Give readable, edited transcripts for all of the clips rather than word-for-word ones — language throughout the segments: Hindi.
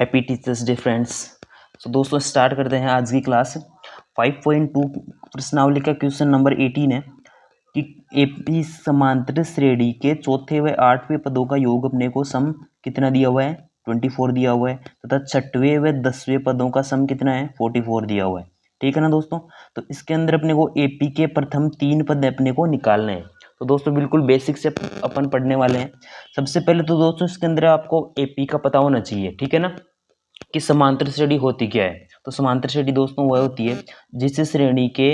Happy teachers day friends. तो दोस्तों स्टार्ट करते हैं आज की क्लास। 5.2 प्रश्नावली का क्वेश्चन नंबर 18 है कि एपी समांतर श्रेणी के चौथे व आठवें पदों का योग अपने को सम कितना दिया हुआ है, 24 दिया हुआ है, तथा छठवें व 10वें पदों का सम कितना है, 44 दिया हुआ है। ठीक है ना दोस्तों। तो इसके अंदर अपने को एपी के प्रथम 3 पद अपने को निकालने हैं। तो दोस्तों बिल्कुल बेसिक से अपन पढ़ने वाले हैं। सबसे पहले तो दोस्तों इसके अंदर आपको एपी का पता होना चाहिए, ठीक है ना, कि समांतर श्रेणी होती क्या है। तो समांतर श्रेणी दोस्तों वह होती है जिस श्रेणी के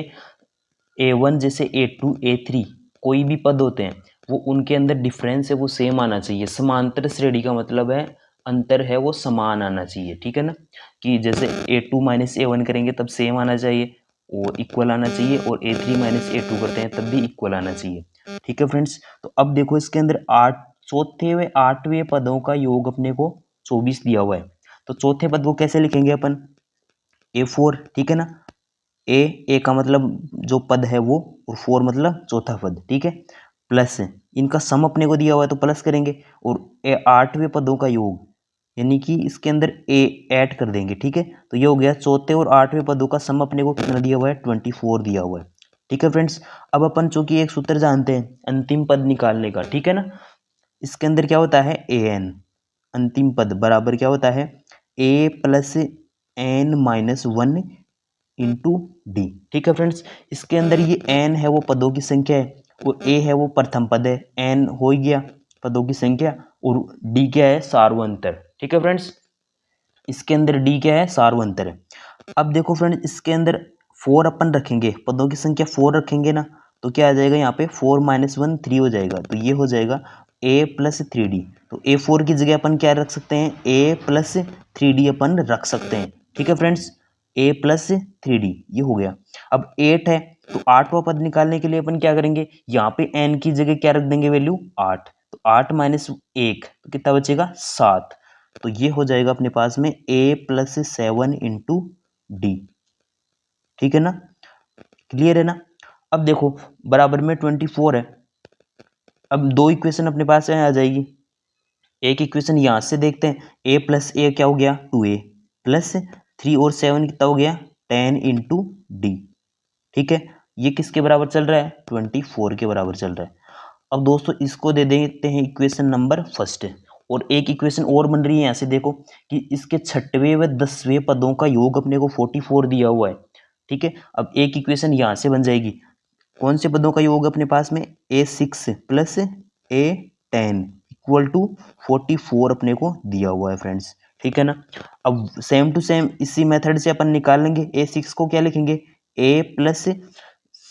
A1 जैसे A2 A3 कोई भी पद होते हैं वो उनके अंदर डिफरेंस है वो सेम आना चाहिए। समांतर श्रेणी का मतलब है अंतर है वो समान आना चाहिए, ठीक है ना, कि जैसे A2 माइनस A1 करेंगे तब सेम आना चाहिए और इक्वल आना चाहिए, और A3 माइनस A2 करते हैं तब भी इक्वल आना चाहिए। ठीक है फ्रेंड्स। तो अब देखो इसके अंदर चौथे व आठवें पदों का योग अपने को 24 दिया हुआ है। तो चौथे पद को कैसे लिखेंगे अपन, A4, ठीक है ना। ए का मतलब जो पद है वो, और 4 मतलब चौथा पद, ठीक है। प्लस इनका सम अपने को दिया हुआ है तो प्लस करेंगे, और आठवें पदों का योग यानी कि इसके अंदर ए ऐड कर देंगे, ठीक है। तो ये हो गया चौथे और आठवें पदों का सम अपने को कितना दिया हुआ है, 24 दिया हुआ है। ठीक है फ्रेंड्स। अब अपन चूंकि एक सूत्र जानते हैं अंतिम पद निकालने का, ठीक है ना। इसके अंदर क्या होता है, ए एन, अंतिम पद बराबर क्या होता है, A plus N minus 1 into D. ठीक है फ्रेंड्स। इसके अंदर ये एन है वो पदों की संख्या है, और ए है वो प्रथम पद है। एन हो गया पदों की संख्या, और डी क्या है, सार्वंतर। ठीक है फ्रेंड्स। इसके अंदर डी क्या है, सार्वंतर है। अब देखो फ्रेंड्स इसके अंदर 4 अपन रखेंगे, पदों की संख्या 4 रखेंगे ना, तो क्या आ जाएगा यहाँ पे 4 माइनस 1 3 हो जाएगा। तो ये हो जाएगा a प्लस 3d। तो A4 की जगह अपन क्या रख सकते हैं, a प्लस 3d अपन रख सकते हैं। ठीक है फ्रेंड्स, a प्लस 3d ये हो गया। अब 8 है तो 8वां पद निकालने के लिए अपन क्या करेंगे, यहाँ पे n की जगह क्या रख देंगे, वैल्यू 8। तो 8 माइनस 1 तो कितना बचेगा, 7। तो ये हो जाएगा अपने पास में a प्लस 7 इंटू डी। ठीक है ना, क्लियर है ना। अब देखो बराबर में 24 है। अब दो इक्वेशन अपने पास आ जाएगी। एक इक्वेशन यहां से देखते हैं, a प्लस ए क्या हो गया, 2a प्लस 3 और 7 कितना हो गया, 10 इंटू डी। ठीक है, ये किसके बराबर चल रहा है, 24 के बराबर चल रहा है। अब दोस्तों इसको दे देते हैं इक्वेशन नंबर फर्स्ट, और एक इक्वेशन और बन रही है यहाँ से देखो कि इसके छठवें व 10वें पदों का योग अपने को 44 दिया हुआ है। ठीक है, अब एक इक्वेशन यहाँ से बन जाएगी, कौन से पदों का योग अपने पास में, A6 plus A10 equal to 44 अपने को दिया हुआ है फ्रेंड्स। ठीक है ना। अब सेम टू सेम इसी मेथड से अपन निकाल लेंगे। A6 को क्या लिखेंगे, A प्लस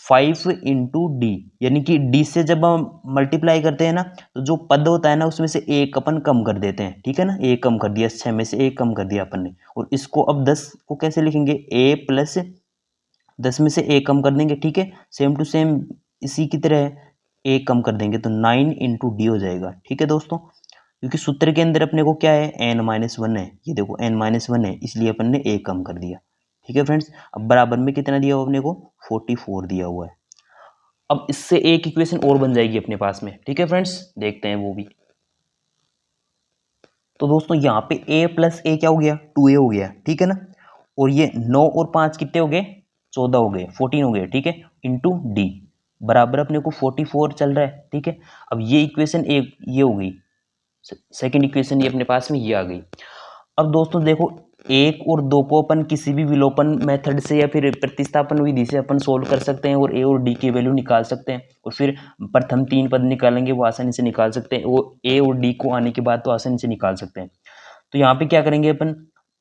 5 इंटू डी, यानी कि डी से जब हम मल्टीप्लाई करते हैं ना तो जो पद होता है ना उसमें से एक अपन कम कर देते हैं। ठीक है ना, एक कम कर दिया, 6 में से एक कम कर दिया अपन ने। और इसको अब 10 को कैसे लिखेंगे, A प्लस 10 में से एक कम कर देंगे। ठीक है, सेम टू सेम इसी की तरह एक कम कर देंगे तो 9 इंटू डी हो जाएगा। ठीक है दोस्तों, क्योंकि सूत्र के अंदर अपने को क्या है, n माइनस 1 है। ये देखो n माइनस 1 है, इसलिए अपन ने एक कम कर दिया। ठीक है फ्रेंड्स। अब बराबर में कितना दिया हुआ अपने को, 44 दिया हुआ है। अब इससे एक इक्वेशन और बन जाएगी अपने पास में। ठीक है फ्रेंड्स, देखते हैं वो भी। तो दोस्तों यहाँ पे a प्लस ए क्या हो गया, 2a हो गया। ठीक है ना, और ये 9 और 5 कितने हो गए, 14 हो गए, 14 हो गए। ठीक है, इंटू डी बराबर अपने को 44 चल रहा है। ठीक है, अब ये इक्वेशन एक ये हो गई, सेकंड इक्वेशन ये अपने पास में ये आ गई। अब दोस्तों देखो एक और दो को अपन किसी भी विलोपन मेथड से या फिर प्रतिस्थापन विधि से अपन सोल्व कर सकते हैं, और ए और डी की वैल्यू निकाल सकते हैं, और फिर प्रथम 3 पद निकालेंगे वो आसानी से निकाल सकते हैं। वो ए और डी को आने के बाद तो आसानी से निकाल सकते हैं। तो यहाँ पे क्या करेंगे अपन,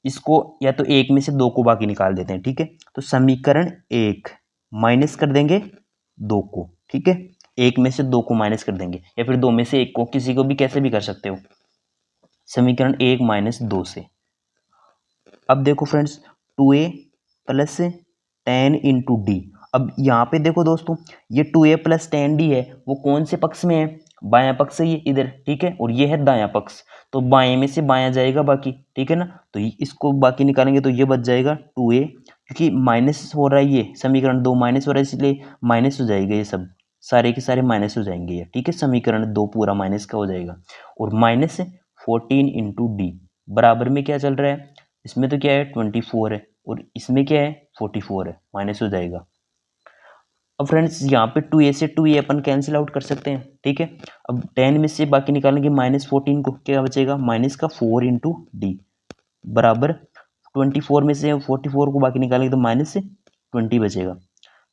इसको या तो एक में से दो को बाकी निकाल देते हैं। ठीक है, तो समीकरण 1 माइनस कर देंगे 2 को। ठीक है, एक में से 2 को माइनस कर देंगे, या फिर 2 में से 1 को, किसी को भी कैसे भी कर सकते हो। समीकरण 1 माइनस 2 से अब देखो friends 2a plus 10 into D. अब यहाँ पे देखो दोस्तों ये 2a प्लस 10d है वो कौन से पक्ष में है, बायां पक्ष है ये इधर। ठीक है, और ये है दायां पक्ष, तो बाएं में से बायां जाएगा बाकी। ठीक है ना, तो इसको बाकी निकालेंगे तो ये बच जाएगा 2a, क्योंकि माइनस हो रहा है, ये समीकरण 2 माइनस हो रहा है इसलिए माइनस हो जाएगा, ये सब सारे के सारे माइनस हो जाएंगे ये। ठीक है, समीकरण 2 पूरा माइनस का हो जाएगा, और माइनस 14 इंटू डी। बराबर में क्या चल रहा है, इसमें तो क्या है 24 है और इसमें क्या है 44 है, माइनस हो जाएगा। अब फ्रेंड्स यहाँ पे 2a से 2a अपन कैंसिल आउट कर सकते हैं, ठीक है। अब 10 में से बाकी निकालेंगे -14 को, क्या बचेगा माइनस का 4 इंटू डी बराबर 24 में से 44 को बाकी निकालेंगे तो -20 बचेगा।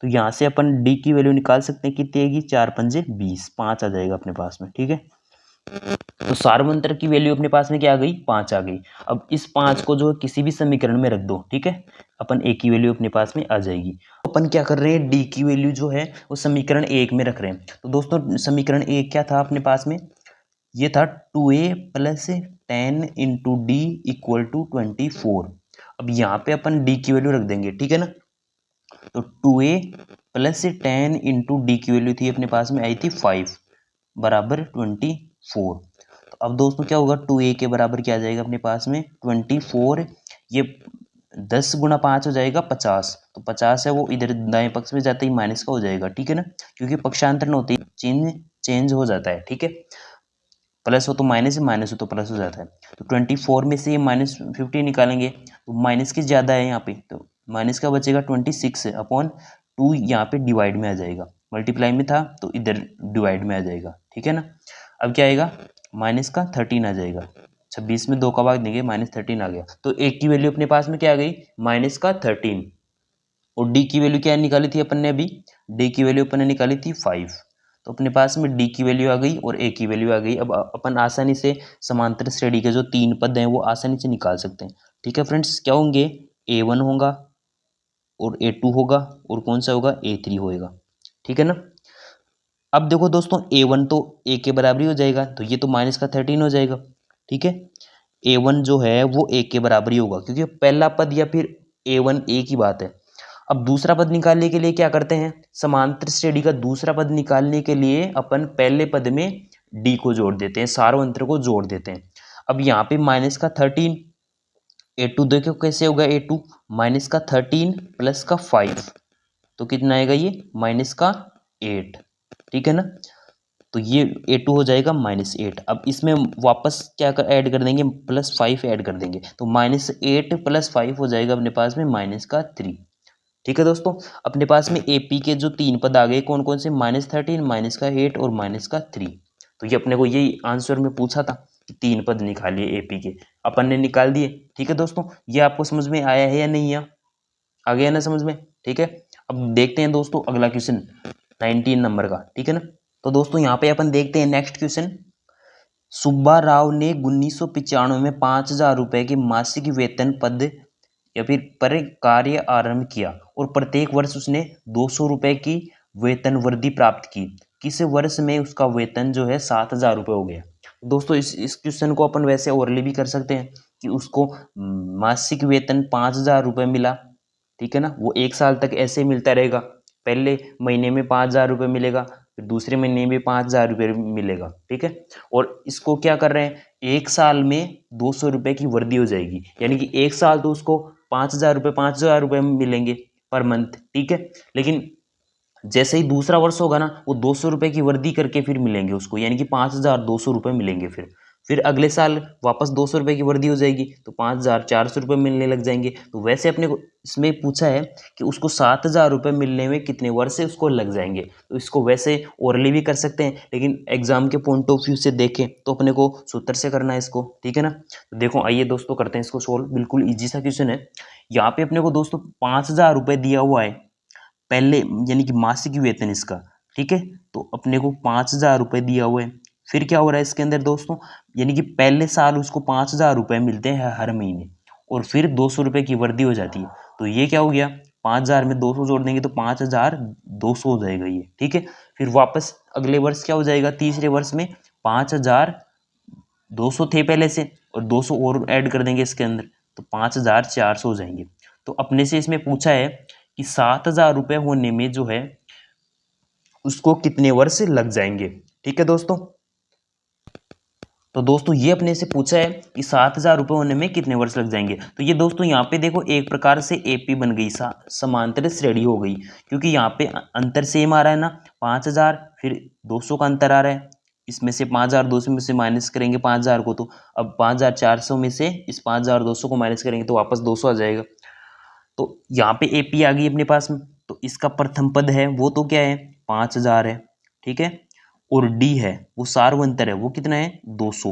तो यहाँ से अपन डी की वैल्यू निकाल सकते हैं, कितनी आएगी 4 पंजे 20, 5 आ जाएगा अपने पास में, ठीक है। तो सार्वंतर की वैल्यू अपने पास में क्या आ गई 5 आ गई। अब इस 5 को जो है किसी भी समीकरण में रख दो, ठीक है, अपन ए की वैल्यू अपने पास में आ जाएगी। अपन क्या कर रहे हैं, डी की वैल्यू जो है वो समीकरण 1 में रख रहे हैं। तो दोस्तों समीकरण 1 क्या था अपने पास में, ये था 2a plus 10 into D equal to 24। अब यहाँ पे अपन डी की वैल्यू रख देंगे, ठीक है ना। तो 2a प्लस 10 इंटू डी की वैल्यू थी अपने पास में आई थी 5 बराबर 24। तो अब दोस्तों क्या होगा 2a के बराबर क्या आ जाएगा अपने पास में 24, ये 10 गुणा 5 हो जाएगा 50, तो 50 है वो इधर दाएं पक्ष में जाते ही माइनस का हो जाएगा, ठीक है ना, क्योंकि पक्षांतरण होते ही चिन्ह चेंज हो जाता है, ठीक है। प्लस हो तो माइनस है, माइनस हो तो प्लस हो जाता है। तो 24 में से ये -50 निकालेंगे तो माइनस की ज़्यादा है यहाँ पे, तो माइनस का बचेगा 26 अपॉन 2, यहाँ पे डिवाइड में आ जाएगा, मल्टीप्लाई में था तो इधर डिवाइड में आ जाएगा, ठीक है ना। अब क्या आएगा माइनस का 13 आ जाएगा, 26 में 2 का भाग देंगे -13 आ गया। तो एक की वैल्यू अपने पास में क्या आ गई माइनस का 13, और डी की वैल्यू क्या निकाली थी अपन ने अभी, डी की वैल्यू अपन ने निकाली थी 5। तो अपने पास में डी की वैल्यू आ गई और ए की वैल्यू आ गई। अब अपन आसानी से समांतर श्रेणी के जो 3 पद हैं वो आसानी से निकाल सकते हैं, ठीक है फ्रेंड्स। क्या होंगे a1 होगा और a2 होगा और कौन सा होगा a3 होएगा, ठीक है ना। अब देखो दोस्तों a1 तो a के बराबर ही हो जाएगा, तो ये तो माइनस का 13 हो जाएगा, ठीक है। a1 जो है वो a के बराबर ही होगा क्योंकि पहला पद या फिर a1 a की बात है। अब दूसरा पद निकालने के लिए क्या करते हैं, समांतर श्रेणी का दूसरा पद निकालने के लिए अपन पहले पद में d को जोड़ देते हैं, सार्वंत्र को जोड़ देते हैं। अब यहाँ पे माइनस का 13, a2 देखो कैसे होगा, a2 माइनस का 13 प्लस का 5, तो कितना आएगा ये माइनस का 8, ठीक है ना। तो ये a2 हो जाएगा -8। अब इसमें वापस क्या ऐड कर देंगे +5 ऐड कर देंगे, तो -8 + 5 हो जाएगा अपने पास में -3, ठीक है दोस्तों। अपने पास में AP के जो 3 पद आ गए कौन कौन से -13 -8 और -3। तो ये अपने को यही आंसर में पूछा था कि 3 पद निकालिए AP के, अपन ने निकाल दिए, ठीक है दोस्तों। ये आपको समझ में आया है या नहीं आ गया ना समझ में, ठीक है। अब देखते हैं दोस्तों अगला क्वेश्चन 19 नंबर का, ठीक है ना। तो दोस्तों यहाँ पे अपन देखते हैं नेक्स्ट क्वेश्चन। सुब्बा राव ने 1995 में 5,000 रुपए के मासिक वेतन पद या फिर पर कार्य आरंभ किया और प्रत्येक वर्ष उसने 200 रुपए की वेतन वृद्धि प्राप्त की। किस वर्ष में उसका वेतन जो है 7,000 रुपये हो गया। दोस्तों इस क्वेश्चन को अपन वैसे ओरली भी कर सकते हैं कि उसको मासिक वेतन 5,000 रुपये मिला, ठीक है ना, वो 1 साल तक ऐसे मिलता रहेगा। पहले महीने में 5,000 रुपये मिलेगा, फिर दूसरे महीने में 5,000 रुपये मिलेगा, ठीक है। और इसको क्या कर रहे हैं 1 साल में 200 रुपये की वृद्धि हो जाएगी, यानी कि 1 साल तो उसको 5,000 रुपये मिलेंगे पर मंथ, ठीक है। लेकिन जैसे ही दूसरा वर्ष होगा ना वो 200 रुपये की वृद्धि करके फिर मिलेंगे उसको, यानी कि 5,200 रुपये मिलेंगे। फिर अगले साल वापस 200 रुपये की वृद्धि हो जाएगी तो 5,400 रुपये मिलने लग जाएंगे। तो वैसे अपने को इसमें पूछा है कि उसको 7,000 रुपये मिलने में कितने वर्ष से उसको लग जाएंगे। तो इसको वैसे ओरली भी कर सकते हैं, लेकिन एग्जाम के पॉइंट ऑफ व्यू से देखें तो अपने को सूत्र से करना है इसको, ठीक है ना। तो देखो आइए दोस्तों करते हैं इसको सोल्व, बिल्कुल ईजी सा क्वेश्चन है। यहाँ पे अपने को दोस्तों 5,000 रुपये दिया हुआ है पहले, यानी कि मासिक वेतन इसका, ठीक है। तो अपने को 5,000 रुपये दिया हुआ है। फिर क्या हो रहा है इसके अंदर दोस्तों, यानी कि पहले साल उसको 5,000 रुपये मिलते हैं हर महीने और फिर 200 रुपये की वृद्धि हो जाती है। तो ये क्या हो गया 5,000 में 200 जोड़ देंगे तो 5,200 हो जाएगा ये, ठीक है। फिर वापस अगले वर्ष क्या हो जाएगा, तीसरे वर्ष में 5,200 थे पहले से और 200 और ऐड कर देंगे इसके अंदर तो 5,400 हो जाएंगे। तो अपने से इसमें पूछा है कि 7,000 रुपये होने में जो है उसको कितने वर्ष लग जाएंगे, ठीक है दोस्तों। तो दोस्तों ये अपने से पूछा है कि 7,000 रुपये होने में कितने वर्ष लग जाएंगे। तो ये दोस्तों यहाँ पे देखो एक प्रकार से AP बन गई, समांतर श्रेणी हो गई, क्योंकि यहाँ पे अंतर सेम आ रहा है ना, 5,000 फिर 200 का अंतर आ रहा है, इसमें से 5200 में से माइनस करेंगे 5000 को, तो अब 5400 में से इस 5200 को माइनस करेंगे तो वापस 200 आ जाएगा। तो यहाँ पे AP आ गई अपने पास में, तो इसका प्रथम पद है वो तो क्या है 5000 है, ठीक है। और D है वो सार्वंतर है, वो कितना है 200,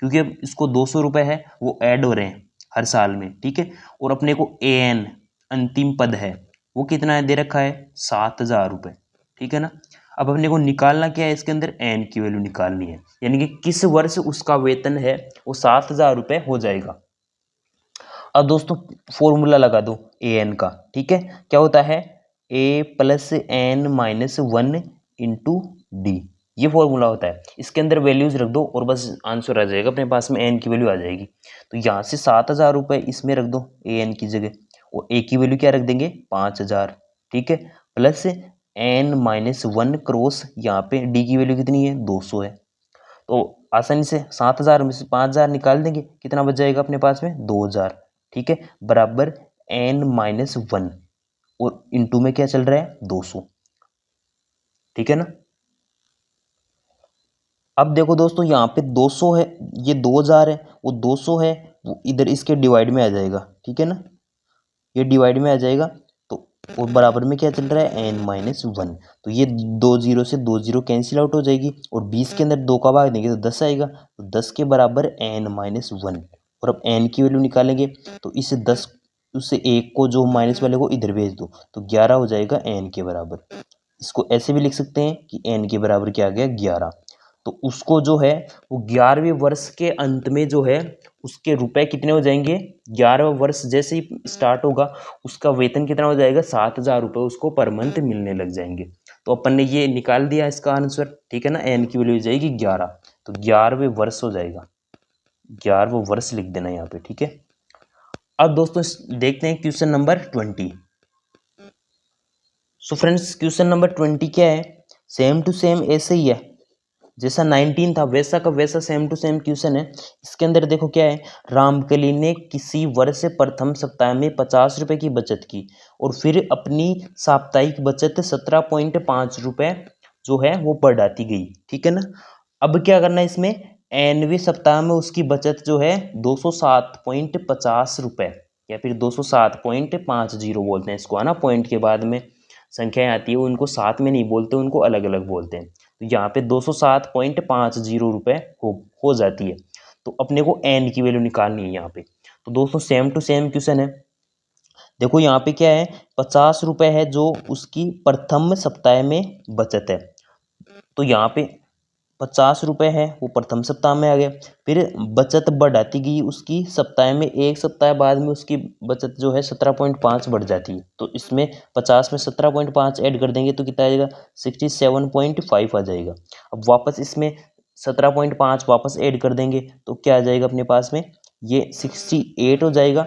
क्योंकि अब इसको 200 रुपये है वो ऐड हो रहे हैं हर साल में, ठीक है। और अपने को AN अंतिम पद है वो कितना है दे रखा है 7000 रुपये, ठीक है ना। अब अपने को निकालना क्या है इसके अंदर, एन की वैल्यू निकालनी है, यानी कि किस वर्ष उसका वेतन है वो 7000 रुपये हो जाएगा। अब दोस्तों फॉर्मूला लगा दो AN का, ठीक है। क्या होता है A+N-1 इंटू डी, ये फॉर्मूला होता है। इसके अंदर वैल्यूज रख दो और बस आंसर आ जाएगा अपने पास में, एन की वैल्यू आ जाएगी। तो यहाँ से 7000 रुपये इसमें रख दो AN की जगह, और ए की वैल्यू क्या रख देंगे 5000, ठीक है। प्लस N-1 क्रॉस यहाँ पे डी की वैल्यू कितनी है 200 है। तो आसानी से 7000 में से 5000 निकाल देंगे, कितना बच जाएगा अपने पास में 2000, ठीक है। बराबर N-1 और इंटू में क्या चल रहा है 200, ठीक है ना। अब देखो दोस्तों यहाँ पे 200 है, ये 2000 है, वो 200 है, वो इधर इसके डिवाइड में आ जाएगा, ठीक है ना, ये डिवाइड में आ जाएगा। तो और बराबर में क्या चल रहा है N-1, तो ये 2 जीरो से 2 जीरो कैंसिल आउट हो जाएगी, और 20 के अंदर 2 का भाग देंगे तो 10 आएगा, तो 10 के बराबर N-1। और अब N की वैल्यू निकालेंगे, तो इस 10 उससे 1 को जो माइनस वाले को इधर भेज दो, तो 11 हो जाएगा N के बराबर। इसको ऐसे भी लिख सकते हैं कि N के बराबर क्या आ गया 11। तो उसको जो है वो 11वें वर्ष के अंत में जो है उसके रुपए कितने हो जाएंगे, 11वां वर्ष जैसे ही स्टार्ट होगा उसका वेतन कितना हो जाएगा 7000 रुपये उसको पर मंथ मिलने लग जाएंगे। तो अपन ने ये निकाल दिया इसका आंसर, ठीक है ना। एन की वैल्यू हो जाएगी 11, तो 11वें वर्ष हो जाएगा, 11वां वर्ष लिख देना यहाँ पे, ठीक है। अब दोस्तों देखते हैं question number 20। So friends question number 20 क्या है, सेम टू सेम ऐसे ही है जैसा 19 था वैसा का वैसा सेम टू सेम क्वेश्चन है। इसके अंदर देखो क्या है, रामकली ने किसी वर्ष प्रथम सप्ताह में 50 रुपए की बचत की और फिर अपनी साप्ताहिक बचत 17.5 रुपए जो है वो बढ़ाती गई, ठीक है ना। अब क्या करना है इसमें, nवें सप्ताह में उसकी बचत जो है 207.50 रुपए, या फिर 207.50 बोलते हैं इसको, है ना। पॉइंट के बाद में संख्याएं आती है उनको साथ में नहीं बोलते, उनको अलग अलग बोलते हैं। तो यहाँ पे 207.50 रुपये हो जाती है। तो अपने को एन की वैल्यू निकालनी है यहाँ पे। तो दोस्तों सेम टू सेम क्वेश्चन है। देखो यहाँ पे क्या है, 50 रुपये है जो उसकी प्रथम सप्ताह में बचत है, तो यहाँ पे 50 रुपये है वो प्रथम सप्ताह में आ गया। फिर बचत बढ़ाती गई उसकी सप्ताह में, एक सप्ताह बाद में उसकी बचत जो है 17.5 बढ़ जाती है। तो इसमें 50 में 17.5 ऐड कर देंगे तो कितना आएगा 67.5 आ जाएगा। अब वापस इसमें 17.5 वापस ऐड कर देंगे तो क्या आ जाएगा अपने पास में, ये 68 हो जाएगा।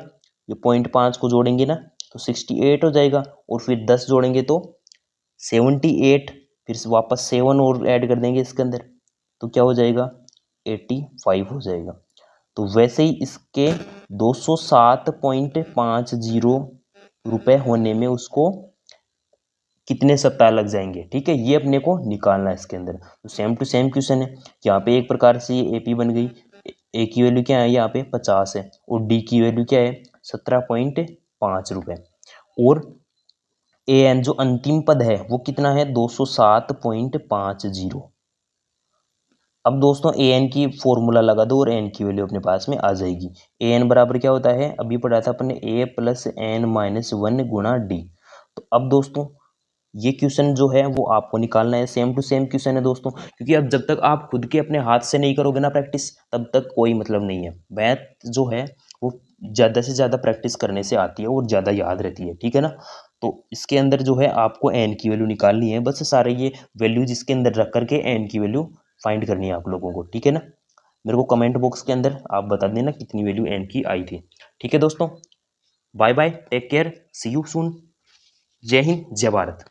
ये 0.5 को जोड़ेंगे ना तो 68 हो जाएगा, और फिर 10 जोड़ेंगे तो 78, फिर से वापस 7 और ऐड कर देंगे इसके अंदर तो क्या हो जाएगा 85 हो जाएगा। तो वैसे ही इसके 207.50 रुपये होने में उसको कितने सप्ताह लग जाएंगे, ठीक है, ये अपने को निकालना है इसके अंदर। तो सेम टू सेम क्वेश्चन है, यहाँ पे एक प्रकार से ये AP बन गई। ए की वैल्यू क्या है यहाँ पे 50 है, और डी की वैल्यू क्या है 17.5 रुपये, और AN जो अंतिम पद है वो कितना है 207.50। अब दोस्तों AN की फॉर्मूला लगा दो और N की वैल्यू अपने पास में आ जाएगी। AN बराबर क्या होता है, अभी पढ़ा था अपने A+N-1 गुणा डी। तो अब दोस्तों ये क्वेश्चन जो है वो आपको निकालना है, सेम टू सेम क्वेश्चन है दोस्तों, क्योंकि अब जब तक आप खुद के अपने हाथ से नहीं करोगे ना प्रैक्टिस तब तक कोई मतलब नहीं है। मैथ जो है वो ज़्यादा से ज़्यादा प्रैक्टिस करने से आती है और ज़्यादा याद रहती है, ठीक है ना। तो इसके अंदर जो है आपको एन की वैल्यू निकालनी है, बस सारे ये वैल्यूज इसके अंदर रख करके एन की वैल्यू फाइंड करनी है आप लोगों को, ठीक है ना। मेरे को कमेंट बॉक्स के अंदर आप बता देना कितनी वैल्यू एन की आई थी, ठीक है दोस्तों। Bye bye, take care, see you soon. जय हिंद, जय भारत।